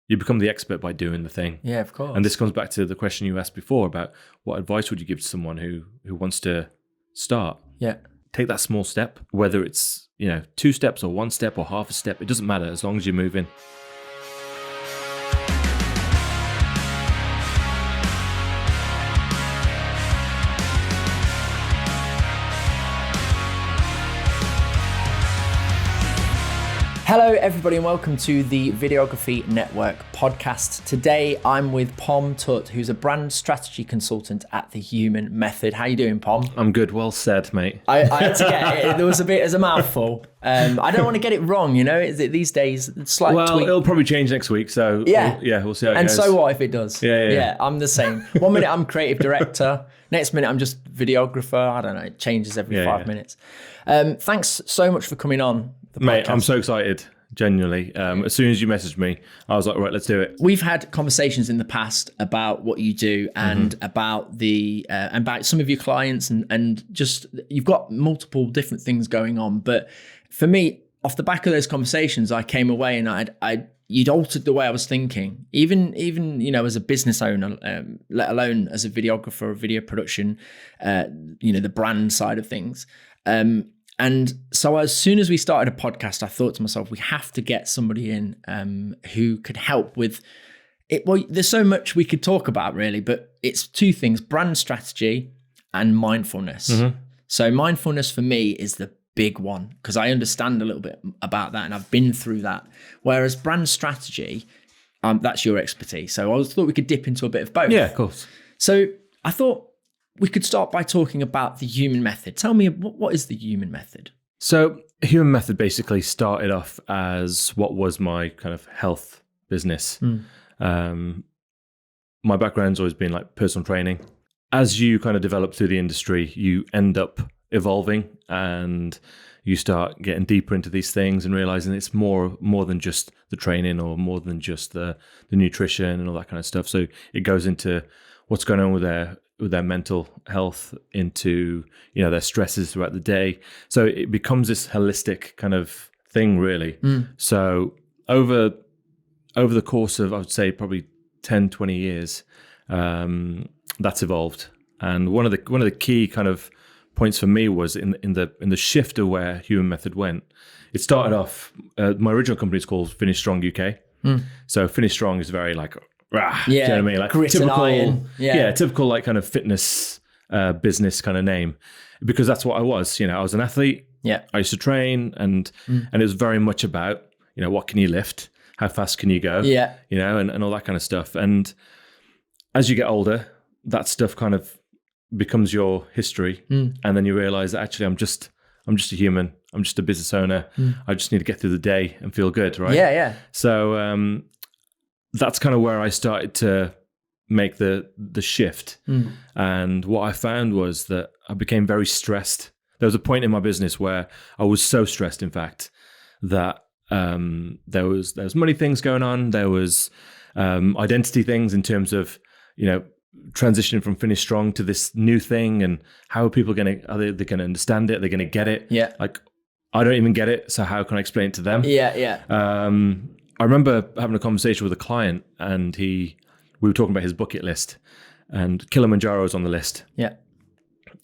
you become the expert by doing the thing. Yeah, of course. And this comes back to the question you asked before about what advice would you give to someone who wants to start? Yeah. Take that small step, whether it's, 2 steps or 1 step or half a step, it doesn't matter as long as you're moving. Hello, everybody, and welcome to the Videography Network podcast. Today, I'm with Pom Tutt, who's a brand strategy consultant at the Human Method. How you doing, Pom? I'm good. Well said, mate. I had to get it. There was a bit as a mouthful. I don't want to get it wrong, these days, slight tweak. It'll probably change next week, so we'll see how it goes. And so what if it does? Yeah, I'm the same. 1 minute I'm creative director, next minute I'm just videographer. I don't know, it changes every 5 minutes. Thanks so much for coming on the podcast. Mate, I'm so excited. Genuinely, as soon as you messaged me, I was like, right, let's do it. We've had conversations in the past about what you do and about about some of your clients and just you've got multiple different things going on. But for me, off the back of those conversations, I came away and you'd altered the way I was thinking, even as a business owner, let alone as a videographer or video production, the brand side of things. And so as soon as we started a podcast, I thought to myself, we have to get somebody in who could help with it. Well, there's so much we could talk about really, but it's 2 things, brand strategy and mindfulness. So mindfulness for me is the big one because I understand a little bit about that and I've been through that. Whereas brand strategy, that's your expertise. So I thought we could dip into a bit of both. Yeah, of course. So I thought, we could start by talking about the Human Method. Tell me, what is the Human Method? So Human Method basically started off as what was my kind of health business. My background's always been like personal training. As you kind of develop through the industry, you end up evolving and you start getting deeper into these things and realizing it's more than just the training or more than just the nutrition and all that kind of stuff. So it goes into what's going on with their mental health, into their stresses throughout the day. So it becomes this holistic kind of thing, really. So over the course of, I would say, probably 10, 20 years, that's evolved. And one of the key kind of points for me was in the shift of where Human Method went. It started off. My original company is called Finish Strong UK. So Finish Strong is very like. Do you know what I mean? Like typical like kind of fitness business kind of name, because that's what I was. I was an athlete. Yeah, I used to train, and it was very much about what can you lift, how fast can you go, and all that kind of stuff. And as you get older, that stuff kind of becomes your history, and then you realize that actually I'm just a human. I'm just a business owner. I just need to get through the day and feel good, right? Yeah. So that's kind of where I started to make the shift. And what I found was that I became very stressed. There was a point in my business where I was so stressed, in fact, that there was money things going on. There was identity things in terms of, transitioning from Finish Strong to this new thing, and how are people going to, are they going to understand it? They're going to get it. Yeah. Like, I don't even get it. So how can I explain it to them? Yeah. I remember having a conversation with a client, and we were talking about his bucket list, and Kilimanjaro was on the list. Yeah.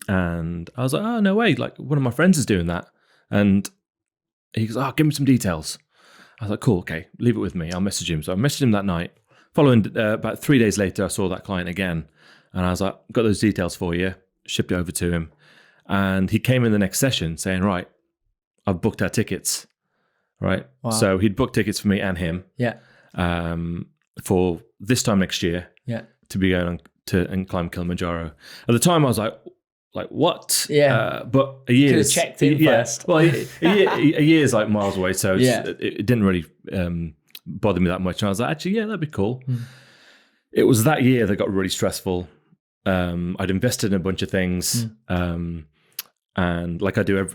And I was like, oh, no way. Like, one of my friends is doing that. And he goes, give me some details. I was like, cool, okay, leave it with me. I'll message him. So I messaged him that night. Following about 3 days later, I saw that client again. And I was like, got those details for you. Shipped it over to him. And he came in the next session saying, right, I've booked our tickets. Right. Wow. So he'd booked tickets for me and him. Yeah. For this time next year. Yeah. To be going on and climb Kilimanjaro. At the time, I was like what? Yeah. But a year. Could have checked in first. Well, a year's like miles away, so it didn't really bother me that much. And I was like, actually, yeah, that'd be cool. It was that year that got really stressful. I'd invested in a bunch of things, and like I do,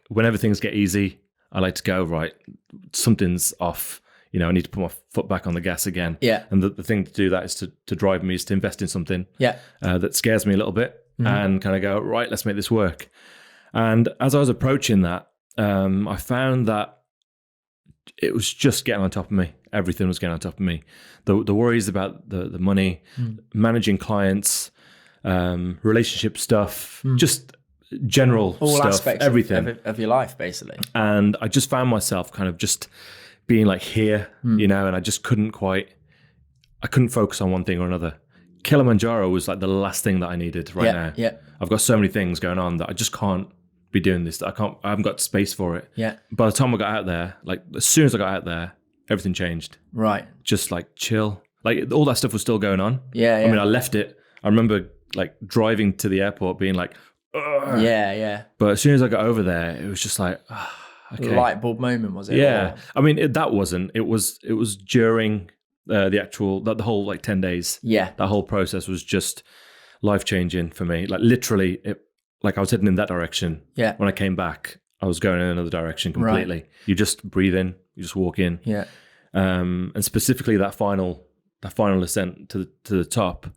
whenever things get easy, I like to go, right, something's off. I need to put my foot back on the gas again. Yeah. And the thing to do that is to drive me is to invest in something that scares me a little bit and kind of go, right, let's make this work. And as I was approaching that, I found that it was just getting on top of me. Everything was getting on top of me. The worries about the money, managing clients, relationship stuff, just general all stuff, aspects everything of your life, basically. And I just found myself kind of just being like here, you know, and I just couldn't focus on one thing or another. Kilimanjaro was like the last thing that I needed right now. Yeah. I've got so many things going on that I just can't be doing this. I haven't got space for it. Yeah. By the time I got out there, like as soon as I got out there, everything changed. Right. Just like chill. Like all that stuff was still going on. Yeah. I mean, I left it. I remember like driving to the airport being like, ugh. Yeah. But as soon as I got over there, it was just like, okay. Light bulb moment, was it? Yeah. Or? I mean, that wasn't. It was during the whole like 10 days. Yeah. That whole process was just life changing for me. Like literally, I was heading in that direction. Yeah. When I came back, I was going in another direction completely. Right. You just breathe in, you just walk in. Yeah. And specifically that final ascent to the top,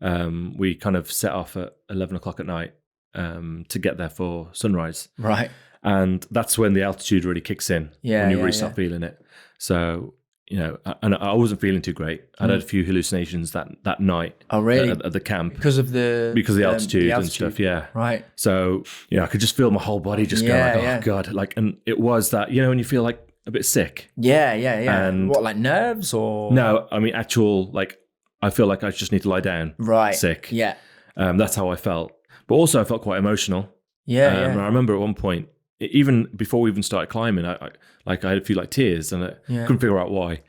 we kind of set off at 11 o'clock at night to get there for sunrise. Right. And that's when the altitude really kicks in. Yeah. When you really start feeling it. So, you know, and I wasn't feeling too great. I'd had a few hallucinations that night. Oh, really? At the camp. Because of the altitude and stuff, yeah. Right. So, you know, I could just feel my whole body just going like, oh, God. Like, and it was that, you know, when you feel like a bit sick. Yeah. And what, like nerves or? No, I mean, actual, like, I feel like I just need to lie down. Right. Sick. Yeah. That's how I felt. But also I felt quite emotional. Yeah. And I remember at one point, even before we even started climbing, I had a few like tears and I couldn't figure out why.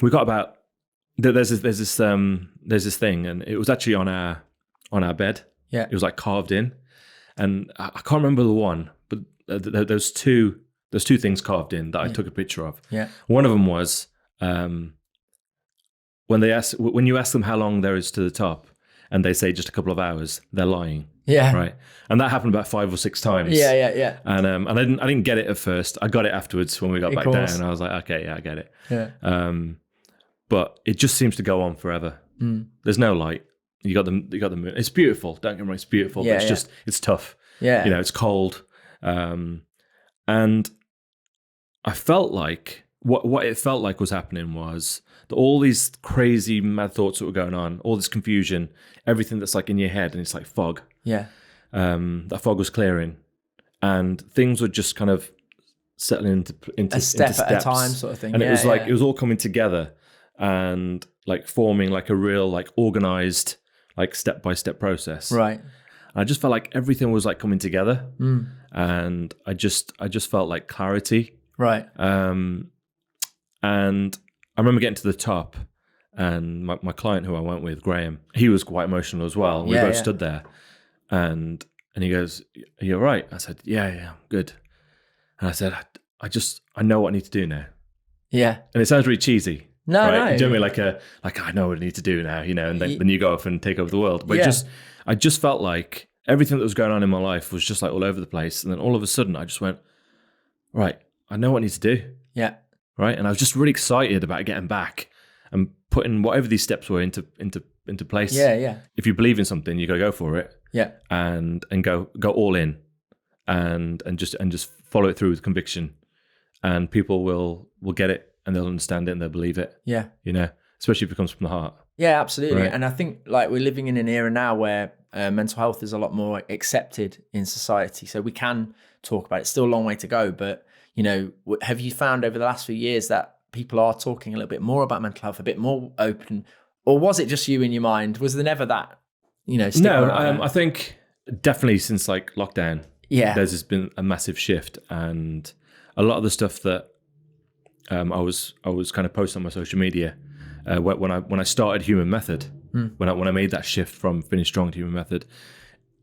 We got about there's this thing, and it was actually on our bed. Yeah, it was like carved in, and I can't remember the one, but there's two things carved in that I took a picture of. Yeah, one of them was when you ask them how long there is to the top, and they say just a couple of hours, they're lying. Yeah. Right. And that happened about 5 or 6 times. Yeah. And I didn't get it at first. I got it afterwards when we got back down. I was like, okay, yeah, I get it. Yeah. But it just seems to go on forever. There's no light. You got the moon. It's beautiful. Don't get me wrong, it's beautiful. Yeah, but it's tough. Yeah. You know, it's cold. And I felt like what it felt like was happening was that all these crazy mad thoughts that were going on, all this confusion, everything that's like in your head, and it's like fog. Yeah. That fog was clearing, and things were just kind of settling into a step into at a time, sort of thing. And it was like it was all coming together and like forming like a real like organized like step by step process. Right. And I just felt like everything was like coming together, and I just felt like clarity. Right. And I remember getting to the top, and my client who I went with, Graham, he was quite emotional as well. We both stood there, and he goes, "Are you all right?" I said, "Yeah, I'm good." And I said, I know what I need to do now." Yeah. And it sounds really cheesy. No, right? no. You know what I mean? Like I know what I need to do now, you know, and then you go off and take over the world. But I just felt like everything that was going on in my life was just like all over the place. And then all of a sudden I just went, right, I know what I need to do. Yeah. Right. And I was just really excited about getting back and putting whatever these steps were into place. Yeah. If you believe in something, you got to go for it. Yeah. And go all in and just follow it through with conviction. And people will get it and they'll understand it and they'll believe it. Yeah. You know, especially if it comes from the heart. Yeah, absolutely. Right. And I think like we're living in an era now where mental health is a lot more accepted in society. So we can talk about it. It's still a long way to go. But, you know, have you found over the last few years that people are talking a little bit more about mental health, a bit more open? Or was it just you in your mind? Was there never that, you know, No, I think definitely since like lockdown, there's just been a massive shift. And a lot of the stuff that I was kind of posting on my social media when I started Human Method, when I made that shift from Finish Strong to Human Method,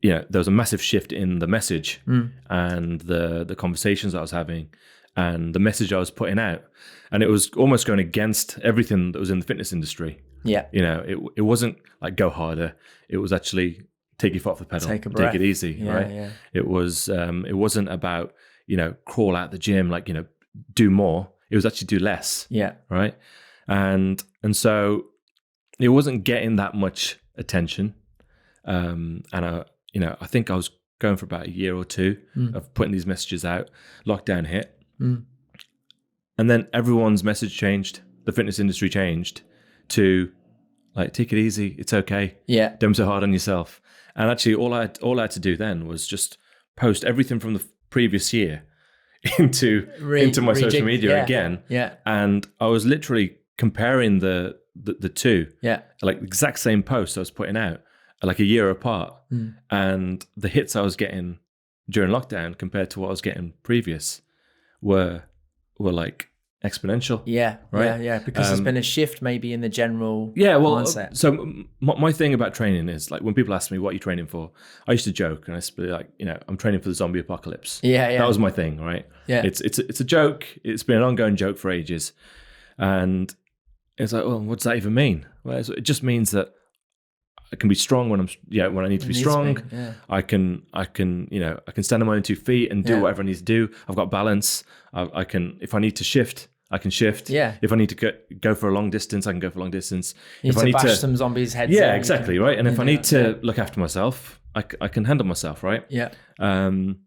you know, there was a massive shift in the message and the conversations I was having and the message I was putting out, and it was almost going against everything that was in the fitness industry. Yeah, you know, it wasn't like go harder. It was actually take your foot off the pedal, take a breath, take it easy, right? Yeah. It wasn't about, you know, crawl out the gym, like, you know, do more. It was actually do less. Yeah. Right. And so it wasn't getting that much attention. And I think I was going for about a year or two of putting these messages out. Lockdown hit. And then everyone's message changed. The fitness industry changed to like, take it easy. It's okay. Yeah. Don't be so hard on yourself. And actually all I had to do then was just post everything from the previous year into my social media again. Yeah. And I was literally comparing the two. Yeah. Like exact same posts I was putting out like a year apart. And the hits I was getting during lockdown compared to what I was getting previous were like exponential. Yeah. Right. Yeah. Because there's been a shift maybe in the general mindset. So my thing about training is like when people ask me what are you training for, I used to joke and I used to be like, I'm training for the zombie apocalypse. Yeah. That was my thing, right? Yeah. It's a joke. It's been an ongoing joke for ages. And it's like, well, what does that even mean? Well, it just means that I can be strong when I need to be strong. I can stand on my own 2 feet and do whatever I need to do. I've got balance. I can, if I need to shift, I can shift. Yeah. If I need to go for a long distance, I can go for a long distance. If I need to bash some zombies' heads. Yeah, exactly, right. And if I need to look after myself, I can handle myself, right? Yeah. And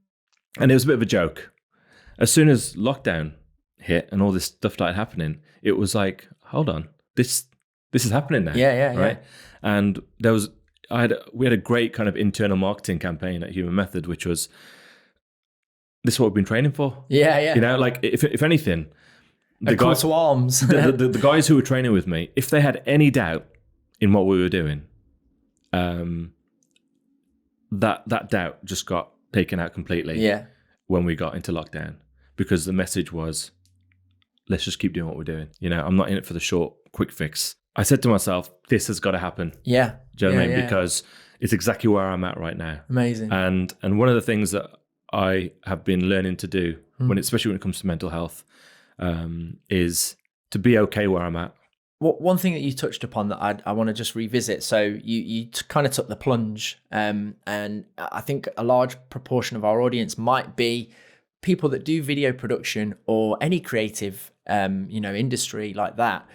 it was a bit of a joke. As soon as lockdown hit and all this stuff started happening, it was like, hold on, this is happening now. Right. And we had a great kind of internal marketing campaign at Human Method, which was, this is what we've been training for. Yeah. Like if anything, the call to arms. the guys who were training with me, if they had any doubt in what we were doing, that doubt just got taken out completely. Yeah. When we got into lockdown, because the message was, let's just keep doing what we're doing. I'm not in it for the short, quick fix. I said to myself, this has got to happen. Yeah. Do you know what I mean? Because it's exactly where I'm at right now. Amazing. And one of the things that I have been learning to do, especially when it comes to mental health, is to be okay where I'm at. One thing that you touched upon that I want to just revisit. So you kind of took the plunge, and I think a large proportion of our audience might be people that do video production or any creative, industry like that,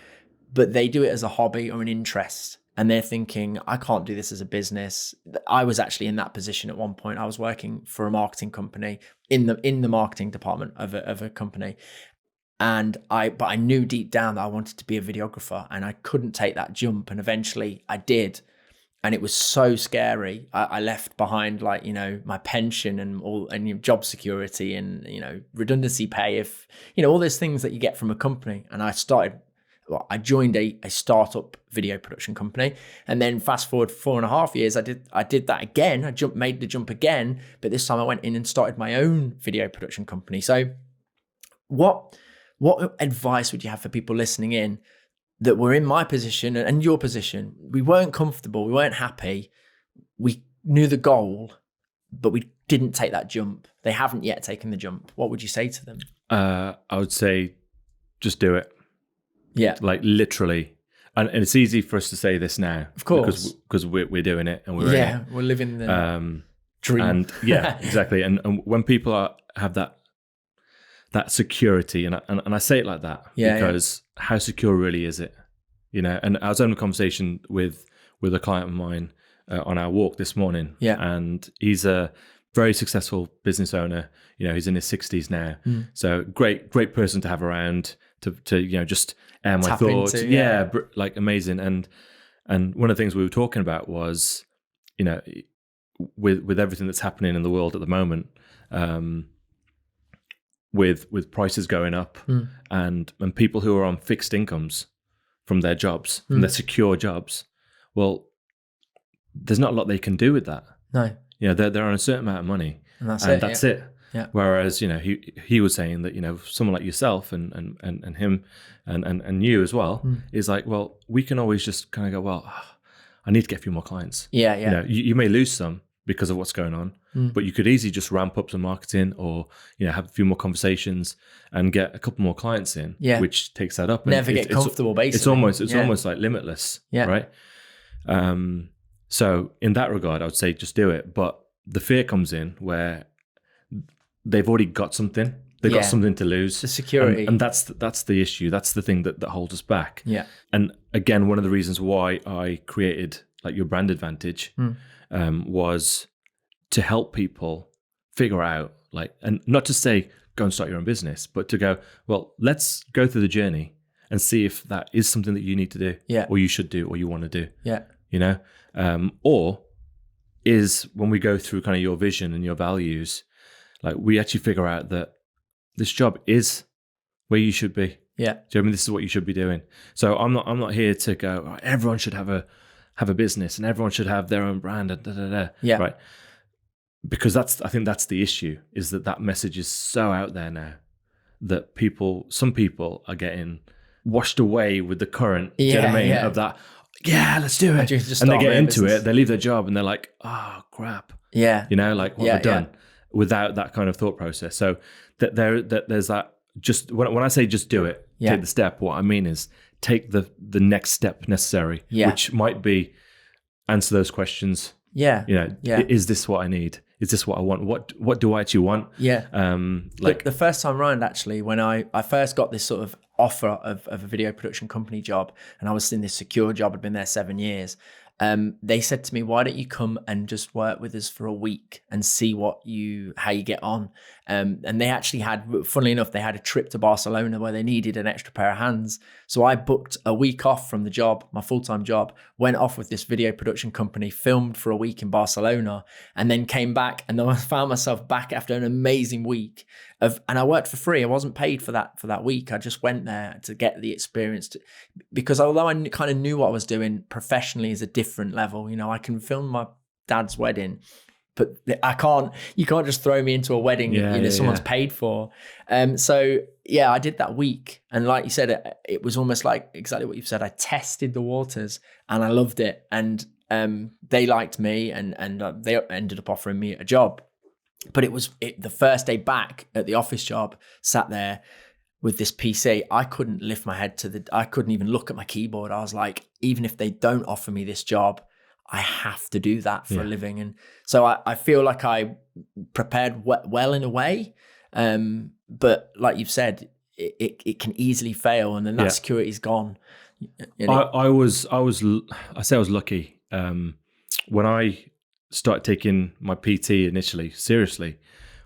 but they do it as a hobby or an interest. And they're thinking, I can't do this as a business. I was actually in that position at one point. I was working for a marketing company in the marketing department of a company. But I knew deep down that I wanted to be a videographer, and I couldn't take that jump. And eventually I did. And it was so scary. I left behind my pension and job security and, redundancy pay, all those things that you get from a company. And I joined a startup video production company, and then fast forward 4.5 years, I did that again. I made the jump again, but this time I went in and started my own video production company. So what advice would you have for people listening in that were in my position and your position? We weren't comfortable, we weren't happy, we knew the goal, but we didn't take that jump. They haven't yet taken the jump. What would you say to them? I would say, just do it. Yeah. Like literally. And it's easy for us to say this now. Of course. Because we're doing it and we're in it. We're living the dream. And yeah, exactly. And when people have that security, and I say it like that because how secure really is it? And I was having a conversation with a client of mine on our walk this morning. Yeah. And he's a very successful business owner. He's in his 60s now. So great person to have around to just air my thoughts. Into, like amazing. And one of the things we were talking about was, with everything that's happening in the world at the moment, with prices going up and people who are on fixed incomes from their jobs, from their secure jobs, well, there's not a lot they can do with that. No. They're on a certain amount of money, and that's it. Yeah. Whereas, he was saying that, someone like yourself and him and you as well is like, well, we can always just kind of go, well, I need to get a few more clients. Yeah. You may lose some because of what's going on, but you could easily just ramp up some marketing or, have a few more conversations and get a couple more clients in, which takes that up. Never get comfortable, basically. It's almost like limitless, right? So in that regard, I would say just do it. But the fear comes in where they've already got something. They've got something to lose. The security. And that's the issue. That's the thing that holds us back. Yeah. And again, one of the reasons why I created like your brand advantage was to help people figure out and not to say go and start your own business, but to go, well, let's go through the journey and see if that is something that you need to do, or you should do, or you want to do. You know, or is when we go through kind of your vision and your values, like we actually figure out that this job is where you should be. Do you know what I mean? This is what you should be doing. So I'm not here to go, oh, everyone should have a business and everyone should have their own brand and right? Because I think that's the issue, is that message is so out there now that some people are getting washed away with the current, do you know what I mean, of that, let's do it. And they get into it, they leave their job and they're like, oh crap. You know, like what have I done? Without that kind of thought process. So there's that, just when I say just do it, take the step, what I mean is take the next step necessary, which might be answer those questions. You know, is this what I need? Is this what I want? What do I actually want? Like the first time round, actually, when I first got this sort of offer of a video production company job, and I was in this secure job, I'd been there 7 years. They said to me, why don't you come and just work with us for a week and see how you get on? And they actually had, funnily enough, they had a trip to Barcelona where they needed an extra pair of hands. So I booked a week off from the job, my full-time job, went off with this video production company, filmed for a week in Barcelona, and then came back. And then I found myself back after an amazing week and I worked for free. I wasn't paid for that week. I just went there to get the experience because although I kind of knew what I was doing professionally is a different level. You know, I can film my dad's wedding, but you can't just throw me into a wedding, someone's paid for. So I did that week. And like you said, it was almost like exactly what you've said. I tested the waters and I loved it. And they liked me and they ended up offering me a job. But it was the first day back at the office job, sat there with this PC. I couldn't lift my head I couldn't even look at my keyboard. I was like, even if they don't offer me this job, I have to do that for a living. And so I feel like I prepared well in a way. But like you've said, it can easily fail, and then that security's gone. You know? I say I was lucky. When I started taking my PT initially seriously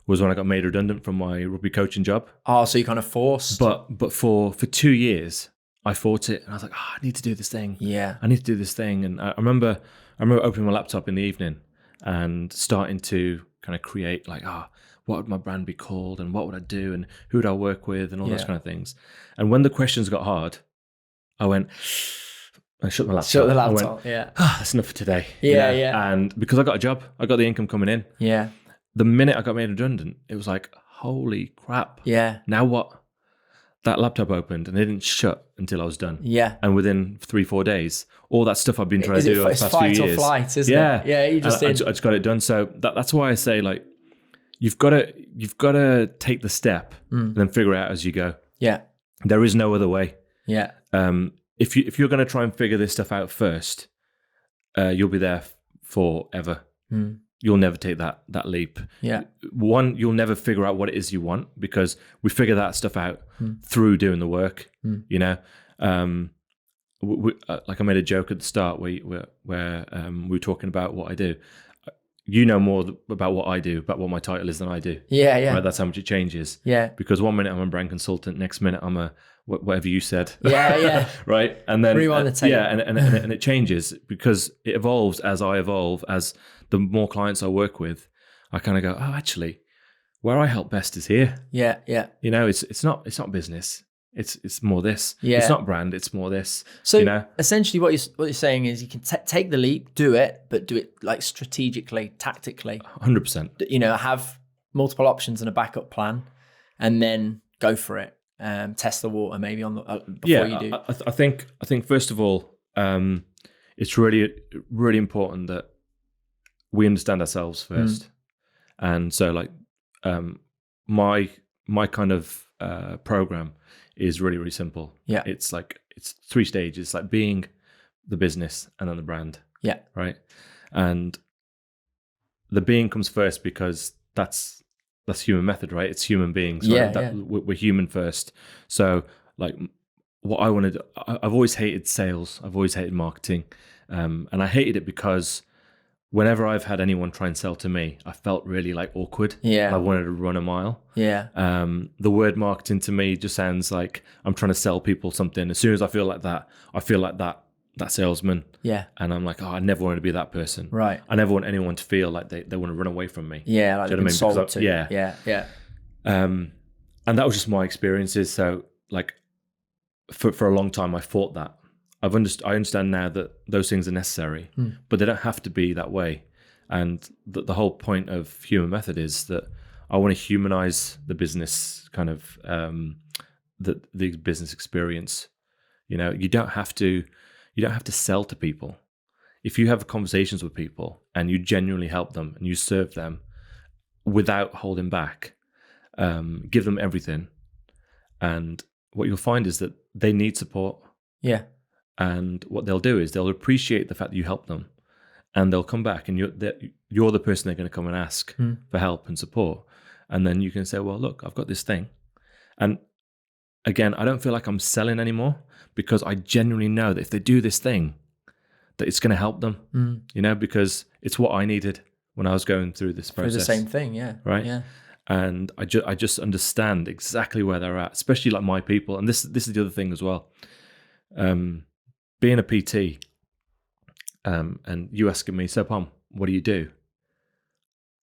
was when I got made redundant from my rugby coaching job. Oh, so you kind of forced. But for 2 years, I fought it, and I was like, I need to do this thing. I need to do this thing. And I remember opening my laptop in the evening and starting to kind of create like, what would my brand be called, and what would I do, and who would I work with, and all those kind of things. And when the questions got hard, I went, I shut my laptop. I went, that's enough for today. And because I got a job, I got the income coming in. The minute I got made redundant, it was like, holy crap. Now what? That laptop opened and it didn't shut until I was done. And within 3-4 days, all that stuff I've been trying to do over the past few years. It's fight or flight, isn't it? Yeah, you just did. I just got it done. So that's why I say, like, you've got to take the step and then figure it out as you go. There is no other way. If you're going to try and figure this stuff out first, you'll be there forever. You'll never take that leap. One, you'll never figure out what it is you want, because we figure that stuff out through doing the work. You know, like I made a joke at the start where we were talking about what I do. You know more about what I do, about what my title is than I do. Right? That's how much it changes. Because 1 minute I'm a brand consultant, next minute I'm a whatever you said. Right. And then rewind the tape. And it changes because it evolves as I evolve. As the more clients I work with, I kind of go, oh, actually, where I help best is here. You know, it's not business. It's more this. It's not brand. It's more this. So you know? Essentially, what you're saying is you can take the leap, do it, but do it like strategically, tactically. 100%. You know, have multiple options and a backup plan, and then go for it. Test the water maybe on the before you do. I think first of all, it's really really important that we understand ourselves first. And so like my kind of program is really really simple. It's 3 stages. It's like being the business and then the brand. Right. And the being comes first because that's human method, right? It's human beings. Right? We're human first. So like what I wanted, I've always hated sales. I've always hated marketing. And I hated it because whenever I've had anyone try and sell to me, I felt really like awkward. Yeah. I wanted to run a mile. Yeah. The word marketing to me just sounds like I'm trying to sell people something. As soon as I feel like that salesman. Yeah. And I'm like, oh, I never want to be that person. Right. I never want anyone to feel like they want to run away from me. Yeah. Like do you know what I mean? sold to. Yeah. Yeah. Yeah. And that was just my experiences. So like for a long time, I fought that. I understand now that those things are necessary, but they don't have to be that way. And the whole point of Human Method is that I want to humanize the business kind of the business experience. You know, you don't have to sell to people. If you have conversations with people and you genuinely help them and you serve them without holding back, give them everything, and what you'll find is that they need support. Yeah. And what they'll do is they'll appreciate the fact that you help them, and they'll come back, and you're the person they're going to come and ask for help and support. And then you can say, well, look, I've got this thing. And again, I don't feel like I'm selling anymore, because I genuinely know that if they do this thing, that it's going to help them, you know, because it's what I needed when I was going through this process. For the same thing, yeah. Right? Yeah. And I just understand exactly where they're at, especially like my people. And this is the other thing as well. Being a PT, and you asking me, so Pom, what do you do?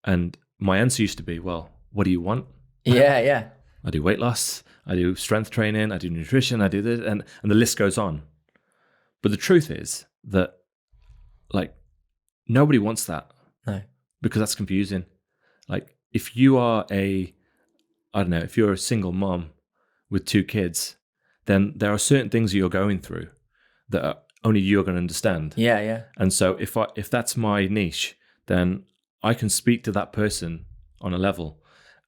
And my answer used to be, well, what do you want? Yeah, yeah. I do weight loss, I do strength training, I do nutrition, I do this, and the list goes on. But the truth is that, like, nobody wants that. No. Because that's confusing. Like, if you are if you're a single mom with 2 kids, then there are certain things that you're going through that only you're going to understand. Yeah, yeah. And so if that's my niche, then I can speak to that person on a level.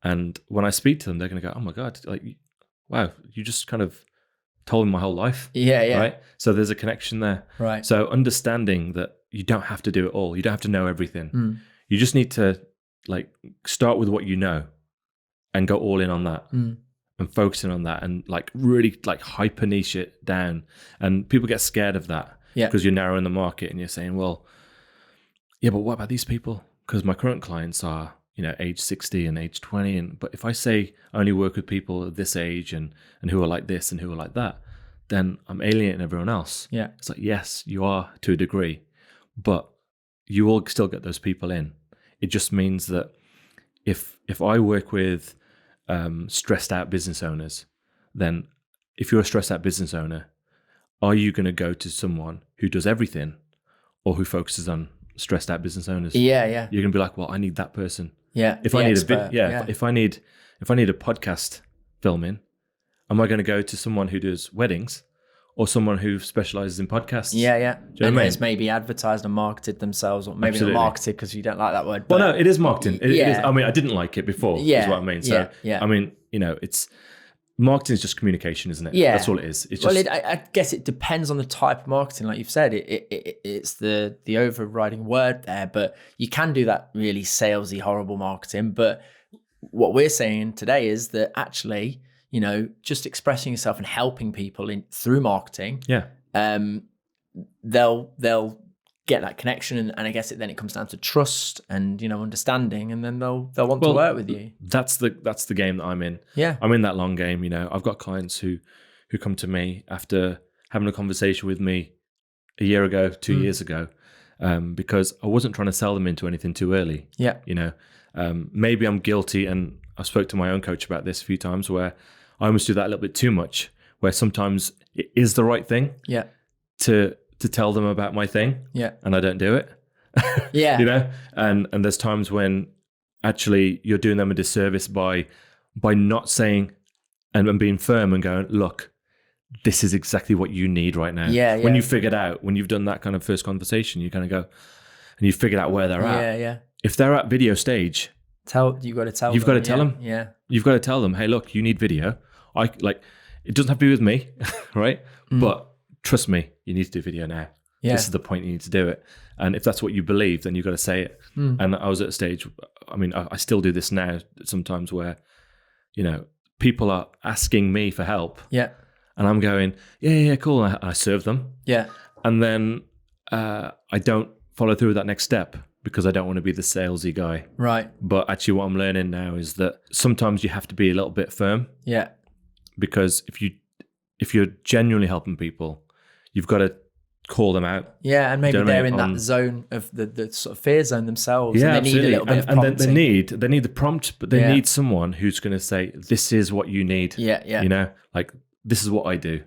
And when I speak to them, they're going to go, oh my God, like, wow, you just kind of told me my whole life. Yeah, yeah. Right? So there's a connection there. Right. So understanding that you don't have to do it all. You don't have to know everything. You just need to like start with what you know and go all in on that. And focusing on that and like really like hyper niche it down. And people get scared of that because you're narrowing the market and you're saying, well, yeah, but what about these people? Because my current clients are, you know, age 60 and age 20. But if I say I only work with people of this age and who are like this and who are like that, then I'm alienating everyone else. Yeah. It's like, yes, you are to a degree, but you will still get those people in. It just means that if I work with stressed out business owners, then if you're a stressed out business owner, are you going to go to someone who does everything or who focuses on stressed out business owners? Yeah, yeah. You're going to be like, well, I need that person. Yeah. If I need if I need a podcast filming, am I going to go to someone who does weddings or someone who specializes in podcasts? Yeah, yeah. And it's maybe advertised and marketed themselves, or maybe Absolutely. not marketed because you don't like that word. Well, no, it is marketing. It is. Yeah. I mean, I didn't like it before. Yeah, is what I mean. So, yeah. I mean, you know, marketing is just communication, isn't it? Yeah, that's all it is. It's just, I guess it depends on the type of marketing, like you've said. It's the overriding word there, but you can do that really salesy, horrible marketing. But what we're saying today is that actually, you know, just expressing yourself and helping people through marketing, they'll get that connection, and I guess then it comes down to trust and, you know, understanding, and then they'll want to work with you. That's the game that I'm in. Yeah, I'm in that long game. You know, I've got clients who come to me after having a conversation with me a year ago, 2 years ago, because I wasn't trying to sell them into anything too early. Yeah, you know, maybe I'm guilty, and I spoke to my own coach about this a few times, where I almost do that a little bit too much, where sometimes it is the right thing. Yeah, to tell them about my thing. Yeah, and I don't do it. Yeah, you know, and there's times when actually you're doing them a disservice by not saying and being firm and going, look, this is exactly what you need right now. Yeah, When you figured out, when you've done that kind of first conversation, you kind of go and you figured out where they're at. Yeah, yeah. If they're at video stage, you've got to tell them. Yeah. You've got to tell them, hey, look, you need video. It doesn't have to be with me, right? But trust me, you need to do video now. Yeah. This is the point you need to do it. And if that's what you believe, then you've got to say it. And I was at a stage, I mean, I still do this now sometimes, where, you know, people are asking me for help. Yeah. And I'm going, yeah, cool. And I serve them. Yeah. And then I don't follow through with that next step. because I don't want to be the salesy guy. Right. But actually what I'm learning now is that sometimes you have to be a little bit firm. Yeah. Because if you're genuinely helping people, you've got to call them out. Yeah, and maybe they're in on that zone of the sort of fear zone themselves. Yeah, and they need a little bit of prompting. And they need the prompt, but they need someone who's going to say, this is what you need. Yeah. You know, like, this is what I do.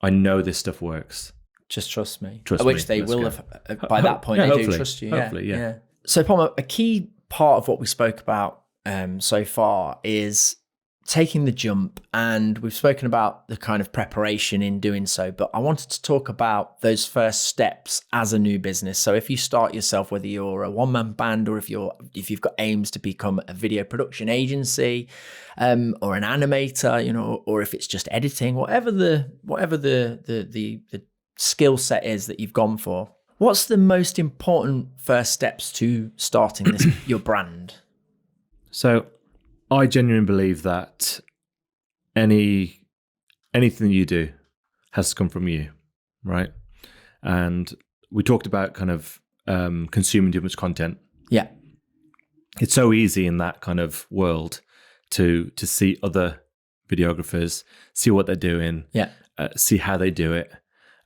I know this stuff works. Just trust me. Trust Which me. they Let's will go. have, by that point, they do trust you. Hopefully, yeah. So, Pom, a key part of what we spoke about so far is taking the jump, and we've spoken about the kind of preparation in doing so, but I wanted to talk about those first steps as a new business. So if you start yourself, whether you're a one-man band or if you've got aims to become a video production agency, or an animator, you know, or if it's just editing, whatever the skill set is that you've gone for, what's the most important first steps to starting this your brand? So I genuinely believe that anything you do has to come from you, right? And we talked about kind of consuming too much content. Yeah. It's so easy in that kind of world to see other videographers, see what they're doing, see how they do it,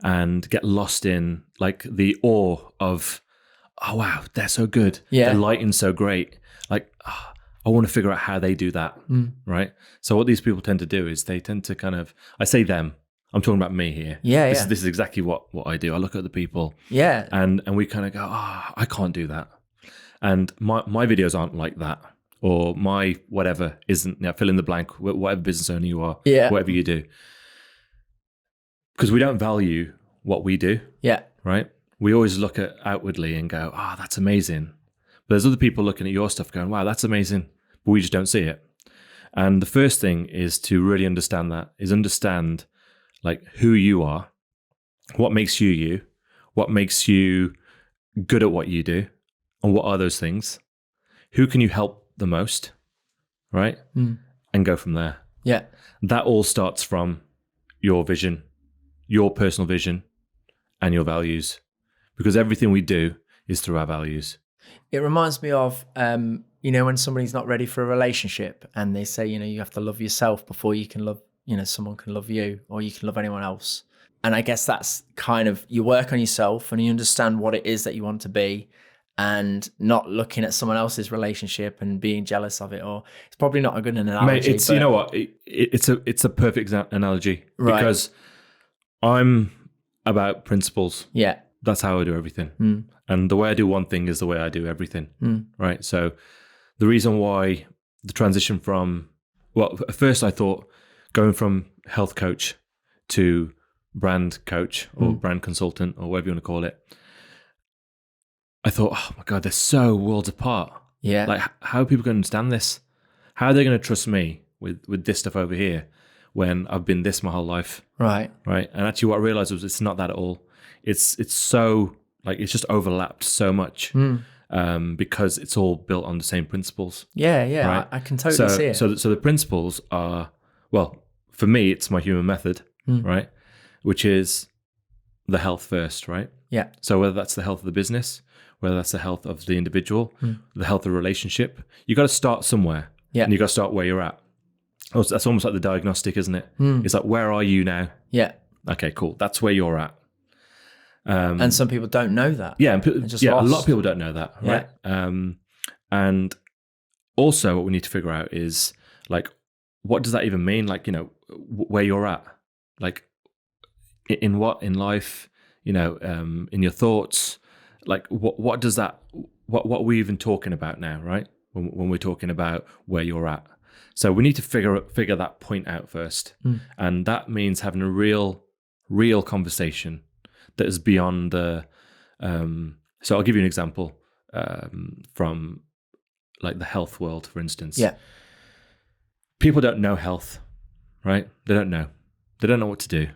and get lost in like the awe of, oh wow, they're so good. Yeah. The lighting's so great. Like, I want to figure out how they do that, right? So what these people tend to do is they tend to kind of, I say them, I'm talking about me here. This is exactly what I do. I look at the people, and we kind of go, I can't do that, and my videos aren't like that, or my whatever isn't. Fill in the blank, whatever business owner you are, whatever you do, because we don't value what we do, right? We always look at outwardly and go, that's amazing. But there's other people looking at your stuff going, wow, that's amazing. But we just don't see it. And the first thing is to really understand like who you are, what makes you you, what makes you good at what you do, and what are those things? Who can you help the most, right? And go from there. Yeah. That all starts from your vision, your personal vision, and your values. Because everything we do is through our values. It reminds me of, when somebody's not ready for a relationship and they say, you have to love yourself before you can love, someone can love you or you can love anyone else. And I guess that's kind of, you work on yourself and you understand what it is that you want to be, and not looking at someone else's relationship and being jealous of it. Or it's probably not a good analogy. Mate, you know what? It's a perfect analogy, right? Because I'm about principles. Yeah. That's how I do everything. And the way I do one thing is the way I do everything, right? So the reason why the transition from, at first I thought going from health coach to brand coach or brand consultant or whatever you want to call it, I thought, oh my God, they're so worlds apart. Yeah. Like, how are people going to understand this? How are they going to trust me with this stuff over here when I've been this my whole life? Right. Right. And actually what I realized was it's not that at all. It's so, like, it's just overlapped so much because it's all built on the same principles. Yeah. Right? I can totally see it. So the principles are, well, for me, it's my human method, right? Which is the health first, right? Yeah. So whether that's the health of the business, whether that's the health of the individual, the health of the relationship, you got to start somewhere. Yeah. And you got to start where you're at. Oh, so that's almost like the diagnostic, isn't it? It's like, where are you now? Yeah. Okay, cool. That's where you're at. And some people don't know that. Yeah, a lot of people don't know that, right? Yeah. And also what we need to figure out is, like, what does that even mean? Like, where you're at, like in what, in life, in your thoughts, like what does that, what are we even talking about now, right? When we're talking about where you're at. So we need to figure that point out first. And that means having a real conversation that is beyond the, so I'll give you an example from like the health world, for instance. Yeah. People don't know health, right? They don't know what to do.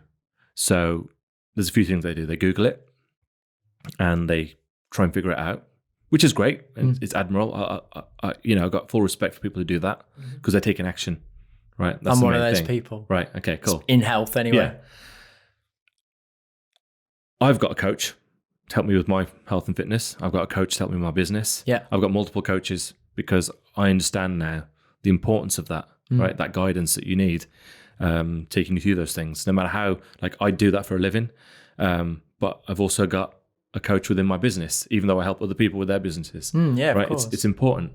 So there's a few things they do. They Google it and they try and figure it out, which is great. And it's admirable. I've got full respect for people who do that because they're taking action, right? That's I'm one of those people. Right. Okay, cool. In health anyway. Yeah. I've got a coach to help me with my health and fitness. I've got a coach to help me with my business. Yeah. I've got multiple coaches because I understand now the importance of that, right? That guidance that you need, taking you through those things, no matter how, like I do that for a living. But I've also got a coach within my business, even though I help other people with their businesses. Yeah, right. Of course. It's important.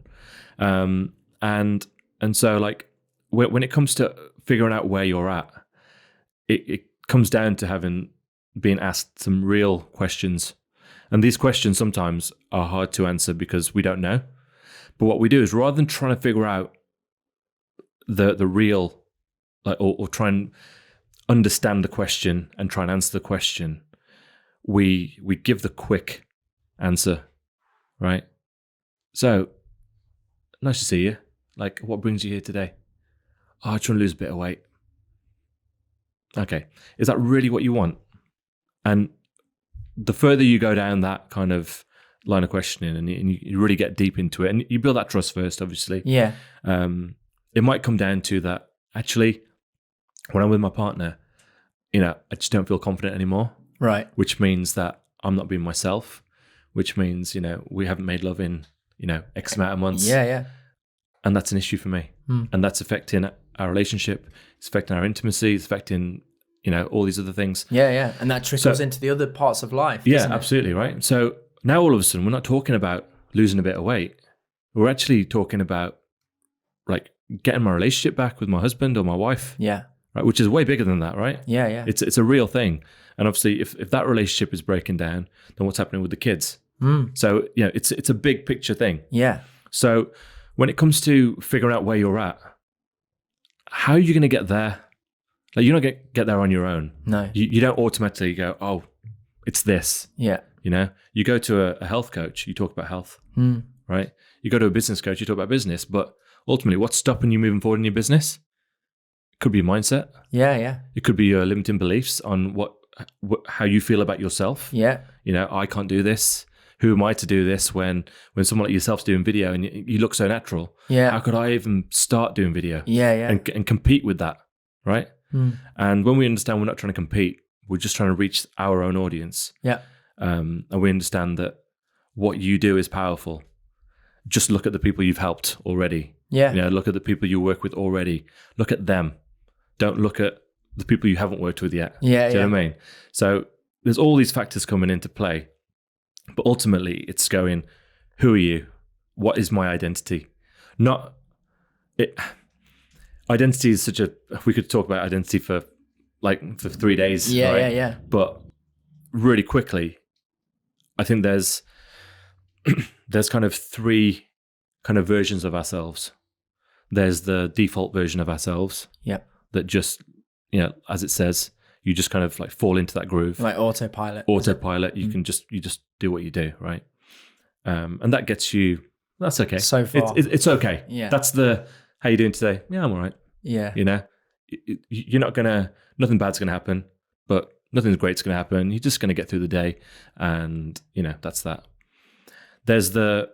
And so like when it comes to figuring out where you're at, it comes down to being asked some real questions. And these questions sometimes are hard to answer because we don't know. But what we do is, rather than trying to figure out the real, like, or try and understand the question and try and answer the question, we give the quick answer, right? So, nice to see you. Like, what brings you here today? Oh, I trying to lose a bit of weight. Okay, is that really what you want? And the further you go down that kind of line of questioning, and you really get deep into it, and you build that trust first, obviously. Yeah. It might come down to that, actually, when I'm with my partner, I just don't feel confident anymore. Right. Which means that I'm not being myself, which means, we haven't made love in, X amount of months. Yeah. And that's an issue for me. And that's affecting our relationship. It's affecting our intimacy. It's affecting, all these other things. Yeah. And that trickles into the other parts of life. Yeah, doesn't it? absolutely. Right. So now all of a sudden, we're not talking about losing a bit of weight. We're actually talking about like getting my relationship back with my husband or my wife. Yeah. Right. Which is way bigger than that. Right. Yeah. It's a real thing. And obviously if that relationship is breaking down, then what's happening with the kids? So, it's a big picture thing. Yeah. So when it comes to figuring out where you're at, how are you going to get there? Like, you don't get there on your own. No. You don't automatically go, oh, it's this. Yeah. You go to a health coach, you talk about health, right? You go to a business coach, you talk about business. But ultimately, what's stopping you moving forward in your business? It could be mindset. Yeah. It could be your limiting beliefs on how you feel about yourself. Yeah. I can't do this. Who am I to do this when someone like yourself's doing video and you look so natural? Yeah. How could I even start doing video? Yeah. And compete with that, right? And when we understand we're not trying to compete, we're just trying to reach our own audience. Yeah. And we understand that what you do is powerful. Just look at the people you've helped already. Yeah. Look at the people you work with already. Look at them. Don't look at the people you haven't worked with yet. Yeah. Do you know what I mean? So there's all these factors coming into play. But ultimately, it's going, who are you? What is my identity? Identity is we could talk about identity for 3 days. Yeah, right? yeah. But really quickly, I think there's kind of three kind of versions of ourselves. There's the default version of ourselves. Yeah. That just, as it says, you just kind of fall into that groove. Like autopilot. You can just do what you do, right? And that gets you. That's okay. So far, it's okay. Yeah. That's how you doing today? Yeah, I'm all right. Yeah. You're not nothing bad's gonna happen, but nothing great's gonna happen. You're just gonna get through the day, and that's that. There's the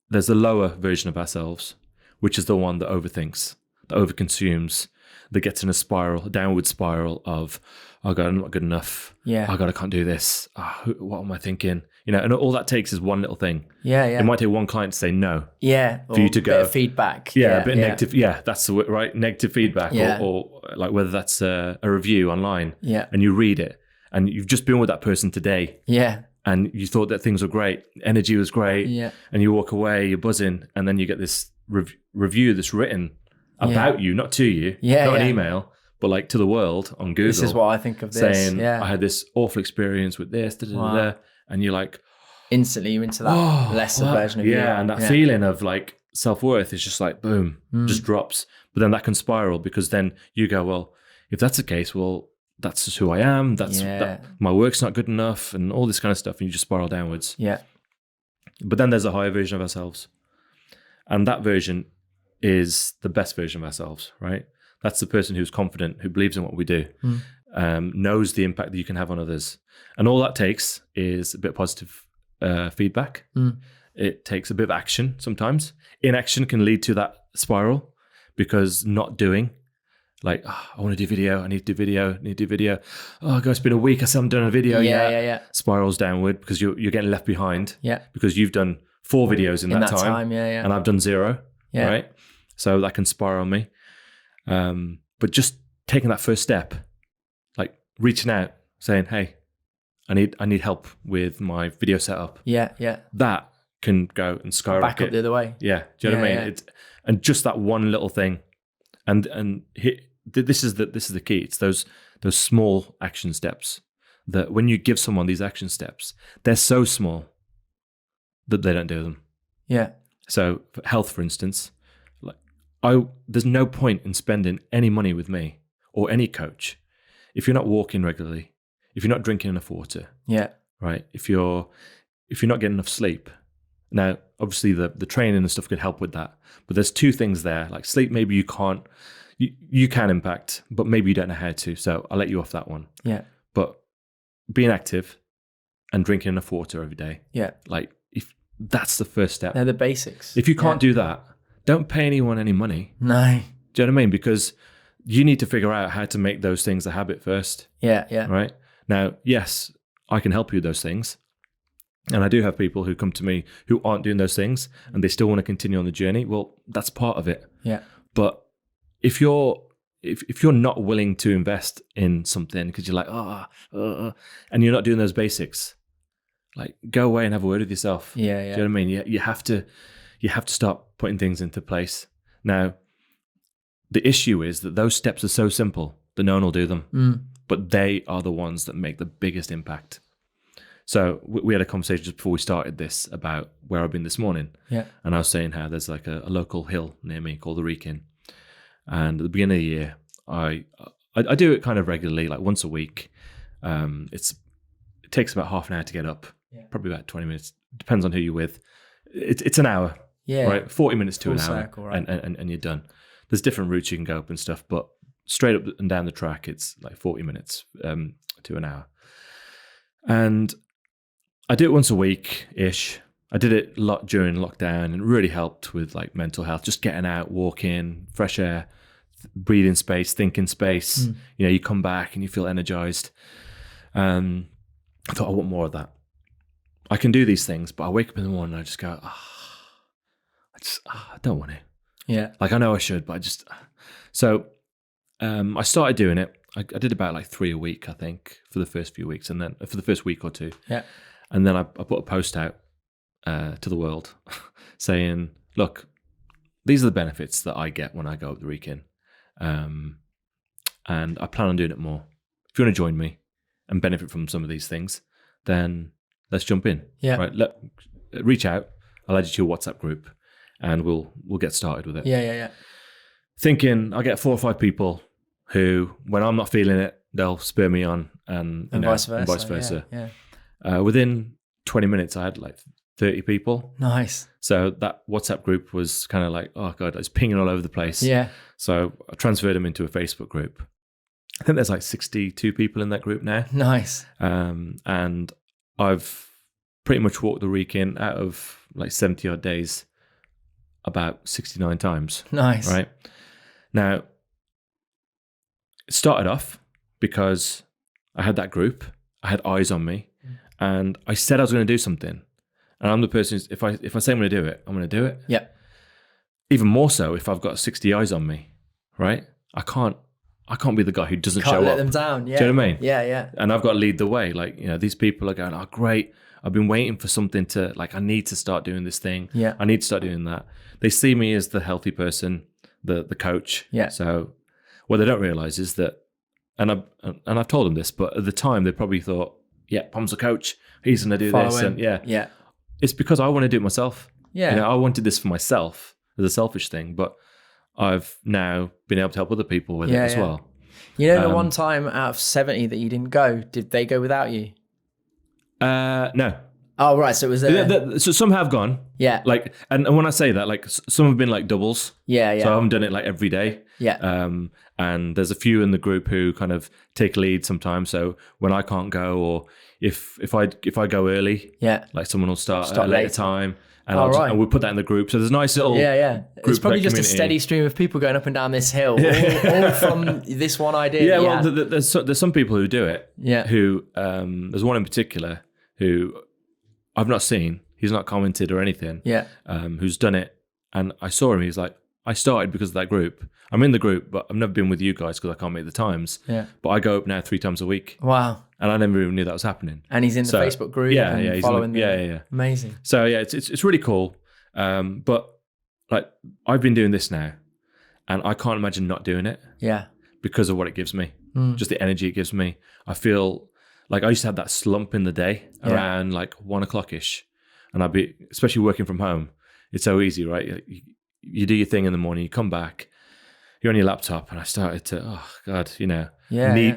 lower version of ourselves, which is the one that overthinks, that overconsumes, that gets in a downward spiral of, oh God, I'm not good enough. Yeah. Oh God, I can't do this. Oh, what am I thinking? And all that takes is one little thing. Yeah. It might take one client to say no. Yeah. For you to go. A bit of feedback. Yeah, a bit negative. Yeah, that's the right. Negative feedback, Yeah. or like whether that's a review online. Yeah. And you read it, and you've just been with that person today. Yeah. And you thought that things were great, energy was great. Yeah. And you walk away, you're buzzing, and then you get this review that's written about you, not to you, not an email, but to the world on Google. This is what I think of this. Saying, I had this awful experience with this, and you're like, instantly you're into that lesser version of you. Yeah, and that feeling of self-worth is just boom, just drops. But then that can spiral, because then you go, well, if that's the case, well, that's just who I am. My work's not good enough, and all this kind of stuff, and you just spiral downwards. Yeah. But then there's a higher version of ourselves, and that version is the best version of ourselves, right? That's the person who's confident, who believes in what we do, knows the impact that you can have on others. And all that takes is a bit of positive feedback. It takes a bit of action sometimes. Inaction can lead to that spiral, because not doing Like, I want to do video. I need to do video. I need to do video. Oh, God, it's been a week. I still haven't done a video yet. Yeah. Spirals downward because you're getting left behind. Yeah. Because you've done 4 videos in that time. Yeah. And I've done 0. Yeah. Right. So that can spiral me. But just taking that first step, like reaching out, saying, hey, I need help with my video setup. Yeah. That can go and skyrocket. Back up the other way. Yeah. Do you know what I mean? Yeah. And just that one little thing. This is the key. It's those small action steps that when you give someone these action steps, they're so small that they don't do them. Yeah. So for health, for instance, there's no point in spending any money with me or any coach if you're not walking regularly, if you're not drinking enough water. Yeah. Right. If you're not getting enough sleep. Now, obviously the training and stuff could help with that. But there's 2 things there. Like sleep, maybe you can't. You can impact, but maybe you don't know how to. So I'll let you off that one. Yeah. But being active and drinking enough water every day. Yeah. Like if that's the first step. They're the basics. If you can't do that, don't pay anyone any money. No. Do you know what I mean? Because you need to figure out how to make those things a habit first. Yeah. Right? Now, yes, I can help you with those things. And I do have people who come to me who aren't doing those things and they still want to continue on the journey. Well, that's part of it. Yeah. But if you're not willing to invest in something because you're like, and you're not doing those basics, like go away and have a word with yourself. Yeah. Do you know what I mean? You have to start putting things into place. Now, the issue is that those steps are so simple that no one will do them, but they are the ones that make the biggest impact. So we had a conversation just before we started this about where I've been this morning. Yeah. And I was saying how there's like a local hill near me called the Wrekin. And at the beginning of the year, I do it kind of regularly, like once a week. It takes about half an hour to get up, probably about 20 minutes. Depends on who you're with. It's an hour, right? 40 minutes to an hour, circle, right? and you're done. There's different routes you can go up and stuff, but straight up and down the track, it's like 40 minutes to an hour. And I do it once a week-ish. I did it a lot during lockdown and it really helped with like mental health, just getting out, walking, fresh air, breathing space, thinking space. You know, you come back and you feel energized. I thought I want more of that. I can do these things, but I wake up in the morning and I just go, I don't want to. Yeah. Like I know I should, but I just, so I started doing it. I did about like 3 a week, I think, for the first few weeks, and then for the first week or 2. Yeah. And then I put a post out to the world saying, look, these are the benefits that I get when I go up the Wrekin. And I plan on doing it more. If you want to join me and benefit from some of these things, then let's jump in. Yeah. Right. Reach out. I'll add you to your WhatsApp group and we'll get started with it. Yeah. Thinking I'll get 4 or 5 people who, when I'm not feeling it, they'll spur me on and vice versa. Yeah. Within 20 minutes, I had like 30 people. Nice. So that WhatsApp group was kind of like, oh God, it's pinging all over the place. Yeah. So I transferred them into a Facebook group. I think there's like 62 people in that group now. Nice. And I've pretty much walked the Wrekin out of like 70 odd days about 69 times. Nice. Right. Now, it started off because I had that group. I had eyes on me. And I said I was going to do something. And I'm the person who's, if I say I'm going to do it, I'm going to do it. Yeah. Even more so if I've got 60 eyes on me, right? I can't be the guy who doesn't show up. Can't let them down. Yeah. Do you know what I mean? Yeah. And I've got to lead the way. Like, you know, these people are going, oh, great. I've been waiting for something to, like, I need to start doing this thing. Yeah. I need to start doing that. They see me as the healthy person, the coach. Yeah. So what they don't realize is that, and I've told them this, but at the time they probably thought, yeah, Pom's a coach. He's going to do this. And yeah. It's because I want to do it myself. Yeah. You know, I wanted this for myself as a selfish thing, but I've now been able to help other people with it as well. You know, the one time out of 70 that you didn't go, did they go without you? No. Oh, right. So it was so some have gone. Yeah. Like, and when I say that, like some have been like doubles. Yeah. So I haven't done it like every day. Yeah. And there's a few in the group who kind of take lead sometimes. So when I can't go, or if I go early, like someone will start at a later time, and and we'll put that in the group. So there's a nice little It's probably just a steady stream of people going up and down this hill, all from this one idea. Yeah, well, there's some people who do it. Yeah. Who there's one in particular who I've not seen. He's not commented or anything. Yeah. Who's done it, and I saw him. He's like, I started because of that group. I'm in the group, but I've never been with you guys because I can't make the times. Yeah. But I go up now 3 times a week. Wow. And I never even knew that was happening. And he's in the Facebook group. Yeah, and he's following them. Yeah. Amazing. So yeah, it's really cool. But like I've been doing this now, and I can't imagine not doing it. Yeah. Because of what it gives me, just the energy it gives me. I feel like I used to have that slump in the day around like 1 o'clock ish, and I'd be, especially working from home. It's so easy, right? You do your thing in the morning, you come back, you're on your laptop, and I started to, oh God,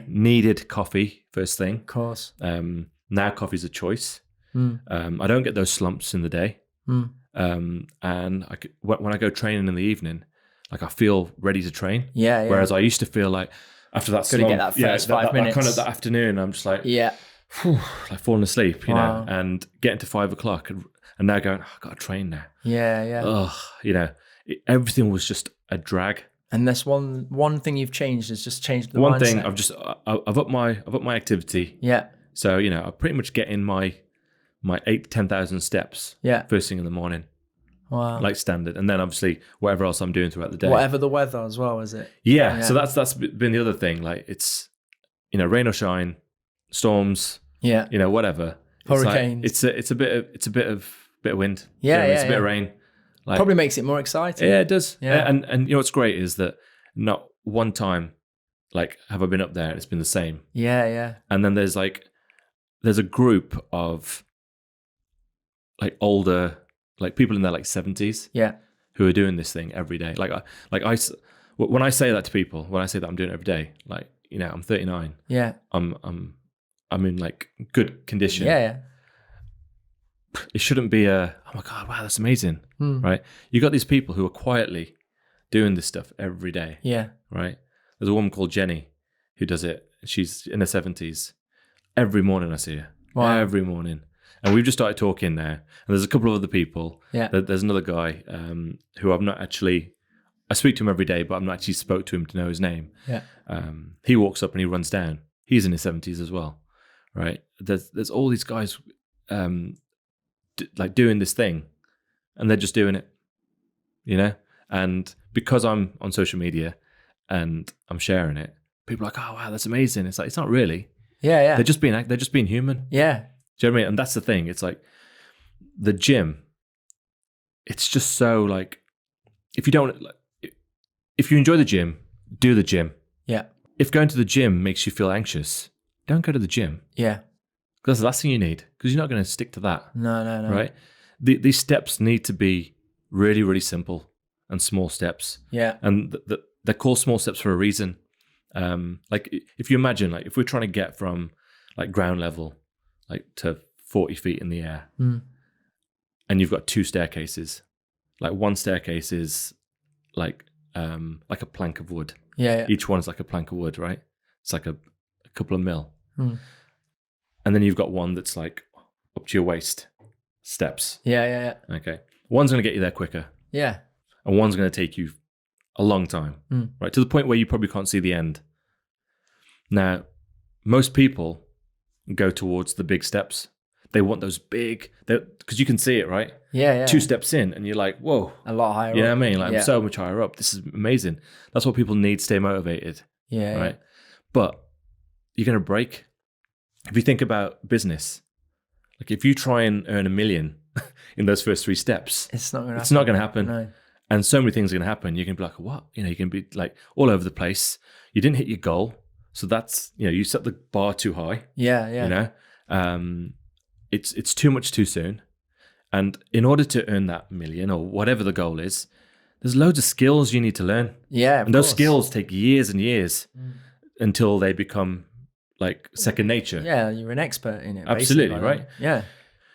needed coffee first thing. Of course. Now coffee's a choice. I don't get those slumps in the day. And when I go training in the evening, like I feel ready to train. Yeah. Whereas I used to feel like after that slump, get that first 5 minutes. That kind of that afternoon, I'm just like, like falling asleep, you know, and getting to 5 o'clock and now going, I've got to train now. Yeah. Oh, everything was just a drag. And that's one thing you've changed is just changed the one mindset. thing I've upped my activity. Yeah. So I pretty much get in my 8,000 to 10,000 steps. Yeah. First thing in the morning. Wow. Like standard, and then obviously whatever else I'm doing throughout the day. Whatever the weather as well, is it? Yeah. So that's been the other thing. Like it's rain or shine, storms. Yeah. Whatever. Hurricanes. It's a bit of wind. Yeah. It's a bit of rain. Like, probably makes it more exciting. Yeah, it does. Yeah. And what's great is that not one time like have I been up there and it's been the same. Yeah. And then there's a group of like older, like people in their like 70s. Yeah. Who are doing this thing every day. When I say that to people, when I say that I'm doing it every day, like, I'm 39. Yeah. I'm in like good condition. Yeah. It shouldn't be oh my God, wow, that's amazing. Right? You got these people who are quietly doing this stuff every day. Yeah. Right? There's a woman called Jenny who does it. She's in her 70s. Every morning I see her. Wow. Every morning. And we've just started talking now. And there's a couple of other people. Yeah. There's another guy who I speak to him every day, but I've not actually spoke to him to know his name. Yeah. He walks up and he runs down. He's in his 70s as well. Right? There's all these guys like doing this thing, and they're just doing it, and because I'm on social media and I'm sharing it, people are like, oh wow, that's amazing. It's like, it's not really. Yeah. They're just being human. Yeah. Do you know what I mean? And that's the thing. It's like the gym, it's just so like, if you enjoy the gym, do the gym. Yeah. If going to the gym makes you feel anxious, don't go to the gym. Yeah. That's the last thing you need, because you're not going to stick to that. No. Right? These steps need to be really, really simple and small steps. Yeah. And they're called small steps for a reason. Like if you imagine, like if we're trying to get from like ground level, like to 40 feet in the air, and you've got 2 staircases, like one staircase is like a plank of wood. Yeah. Each one is like a plank of wood, right? It's like a couple of mil. And then you've got one that's like up to your waist steps. Yeah. Okay. One's going to get you there quicker. Yeah. And one's going to take you a long time, right? To the point where you probably can't see the end. Now, most people go towards the big steps. They want those big, because you can see it, right? Yeah. 2 steps in and you're like, whoa. A lot higher You know up. what I mean? Like I'm so much higher up. This is amazing. That's what people need to stay motivated. Yeah. Right? But you're going to break. If you think about business, like if you try and earn $1 million in those first 3 steps, it's not going to happen. No. And so many things are going to happen. You can be like, what? You can be like all over the place. You didn't hit your goal. So that's, you set the bar too high. Yeah. It's too much too soon. And in order to earn that $1 million or whatever the goal is, there's loads of skills you need to learn. Yeah. And those skills take years and years until they become like second nature. Yeah, you're an expert in it. Absolutely, right? Yeah.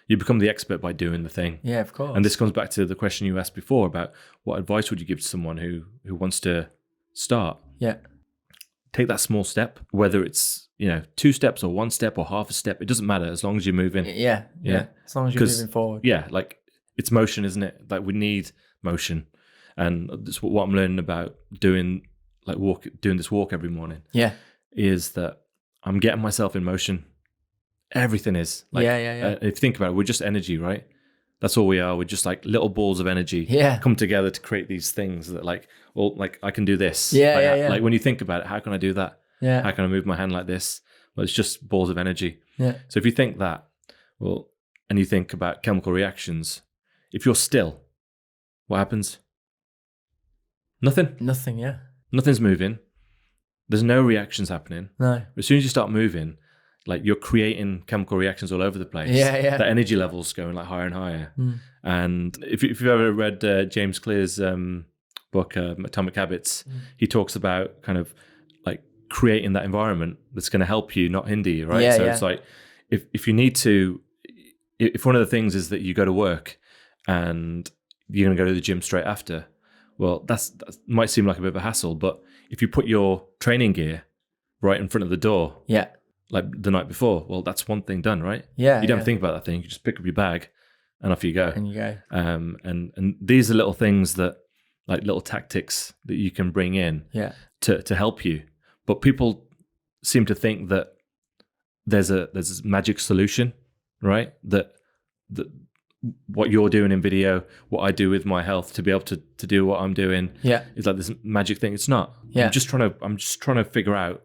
You become the expert by doing the thing. Yeah, of course. And this comes back to the question you asked before about what advice would you give to someone who wants to start? Yeah. Take that small step, whether it's 2 steps or 1 step or half a step. It doesn't matter as long as you're moving. Yeah. As long as you're moving forward. Yeah, like it's motion, isn't it? Like we need motion, and that's what I'm learning about doing this walk every morning. Yeah, is that I'm getting myself in motion. Everything is like, if you think about it, we're just energy, right? That's all we are. We're just like little balls of energy come together to create these things that like, well, like I can do this. Like when you think about it, how can I do that? Yeah. How can I move my hand like this? Well, it's just balls of energy. Yeah. So if you think that, well, and you think about chemical reactions, if you're still, what happens? Nothing. Nothing, yeah. Nothing's moving. There's no reactions happening. No. As soon as you start moving, like you're creating chemical reactions all over the place. Yeah. The energy level's going like higher and higher. And if you've ever read James Clear's book, Atomic Habits, he talks about kind of like creating that environment that's going to help you, not hinder you, right? So it's like, if you need to, if one of the things is that you go to work and you're going to go to the gym straight after, well, that might seem like a bit of a hassle, but if you put your training gear right in front of the door, like the night before, well, that's one thing done, right? Yeah. You don't think about that thing. You just pick up your bag and off you go. And you go. And these are little things that, like little tactics that you can bring in to help you. But people seem to think that there's a magic solution, right? That what you're doing in video, what I do with my health to be able to do what I'm doing, is like this magic thing. It's not. I'm just trying to figure out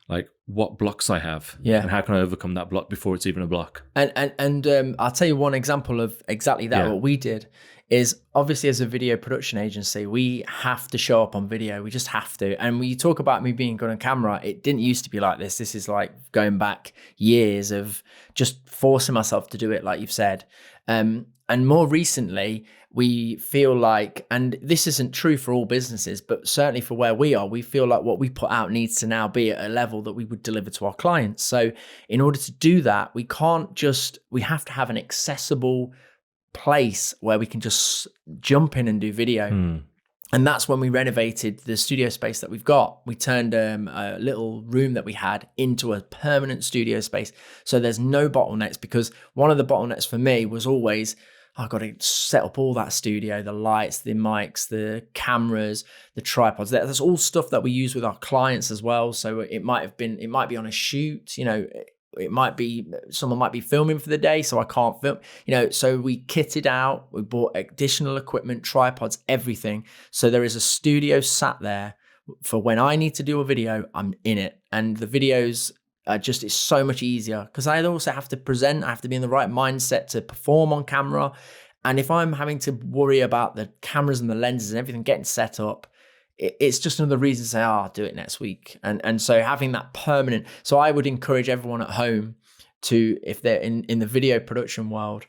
like what blocks I have, and how can I overcome that block before it's even a block. And I'll tell you one example of exactly that. What we did is, obviously as a video production agency, we have to show up on video. We just have to. And when you talk about me being good on camera, it didn't used to be like this. This is like going back years of just forcing myself to do it, like you've said. And more recently, we feel like, and this isn't true for all businesses, but certainly for where we are, we feel like what we put out needs to now be at a level that we would deliver to our clients. So in order to do that, we have to have an accessible place where we can just jump in and do video. And that's when we renovated the studio space that we've got. We turned a little room that we had into a permanent studio space. So there's no bottlenecks, because one of the bottlenecks for me was always, I've got to set up all that studio, the lights, the mics, the cameras, the tripods. That's all stuff that we use with our clients as well. So it might be on a shoot, it might be, someone might be filming for the day, so I can't film, so we kitted out, we bought additional equipment, tripods, everything. So there is a studio sat there for when I need to do a video, I'm in it. And the videos are it's so much easier, because I also have to present, I have to be in the right mindset to perform on camera. And if I'm having to worry about the cameras and the lenses and everything getting set up, it's just another reason to say, I'll do it next week. And so having that permanent, so I would encourage everyone at home to, if they're in the video production world,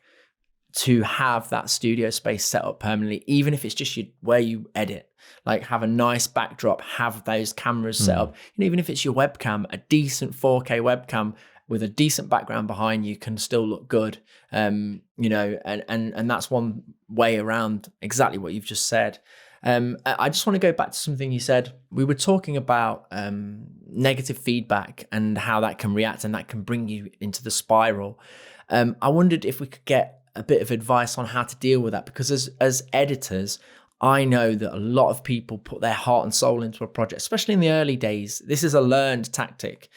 to have that studio space set up permanently, even if it's just where you edit. Like have a nice backdrop, have those cameras set up. And even if it's your webcam, a decent 4K webcam with a decent background behind you can still look good. And that's one way around exactly what you've just said. I just want to go back to something you said. We were talking about negative feedback and how that can react and that can bring you into the spiral. I wondered if we could get a bit of advice on how to deal with that, because as editors, I know that a lot of people put their heart and soul into a project, especially in the early days. This is a learned tactic.